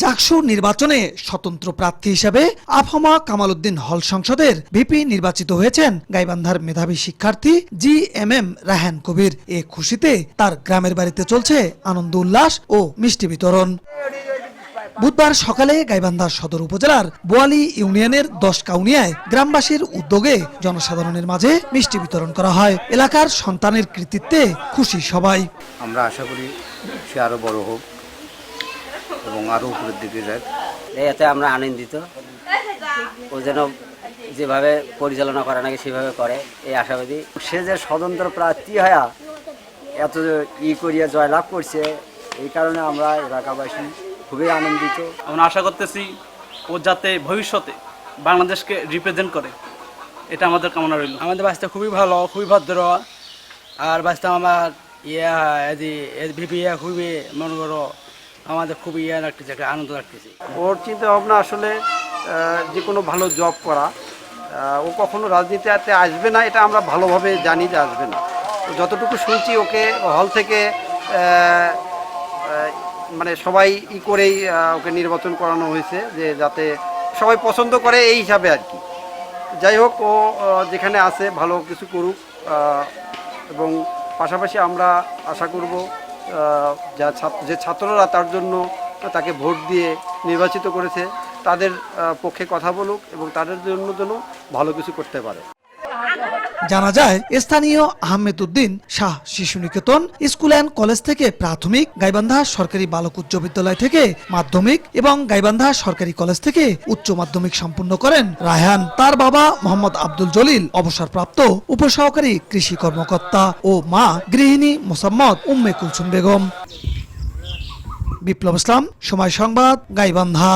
জাকসু নির্বাচনে স্বতন্ত্র প্রার্থী হিসেবে আফমা কামাল উদ্দিন হল সংসদের ভিপি নির্বাচিত হয়েছেন গাইবান্ধার মেধাবী শিক্ষার্থী GMM রায়হান কবির। এ খুশিতে তার গ্রামের বাড়িতে চলছে আনন্দ উল্লাস ও মিষ্টি বিতরণ। বুধবার সকালে গাইবান্ধা সদর উপজেলার বোয়ালি ইউনিয়নের 10 কাউনিয়ায় গ্রামবাসীর উদ্যোগে জনসাধারণের মাঝে মিষ্টি বিতরণ করা হয়। এলাকার সন্তানের কৃতিত্বে খুশি সবাই। আমরা আশা করি সে আরো বড় হোক এবং আরো উপরের দিকে যাক। এতে আমরা আনন্দিত। ও যেন যেভাবে পরিচালনা করা নাকি সেভাবে করে এই আশাবাদী। সে যে স্বতন্ত্র প্রার্থী হয়ে এত করিয়া জয়লাভ করছে, এই কারণে আমরা এলাকাবাসী খুবই আনন্দিত। আমরা আশা করতেছি ও যাতে ভবিষ্যতে বাংলাদেশকে রিপ্রেজেন্ট করে, এটা আমাদের কামনা রইল। আমাদের বাসটা খুবই ভালো, খুবই ভদ্র। আর বাসটা আমার ভিপি খুবই মনে করো আমাদের খুবই লাগতেছে, আনন্দ লাগতেছে। ওর চিন্তা ভাবনা আসলে যে কোনো ভালো জব করা। ও কখনো রাজনীতিতে আসবে না, এটা আমরা ভালোভাবে জানি যে আসবে না। যতটুকু শুনছি ওকে হল থেকে মানে সবাই করেই ওকে নির্বাচন করানো হয়েছে, যে যাতে সবাই পছন্দ করে এই হিসাবে আর কি। যাই হোক, ও যেখানে আছে ভালো কিছু করুক, এবং পাশাপাশি আমরা আশা করব যে ছাত্ররা তার জন্য তাকে ভোট দিয়ে নির্বাচিত করেছে তাদের পক্ষে কথা বলুক এবং তাদের জন্য ভালো কিছু করতে পারে। জানা যায় স্থানীয় আহমেদ উদ্দিন শাহ শিশু নিকেতন স্কুল অ্যান্ড কলেজ থেকে প্রাথমিক, গাইবান্ধা সরকারি বালক উচ্চ বিদ্যালয় থেকে মাধ্যমিক এবং গাইবান্ধা সরকারি কলেজ থেকে উচ্চ মাধ্যমিক সম্পূর্ণ করেন রায়হান। তার বাবা মোহাম্মদ আব্দুল জলিল অবসরপ্রাপ্ত উপসহকারী কৃষি কর্মকর্তা ও মা গৃহিণী মোসাম্মদ উম্মে কুলসুম বেগম। বিপ্লব ইসলাম, সময় সংবাদ, গাইবান্ধা।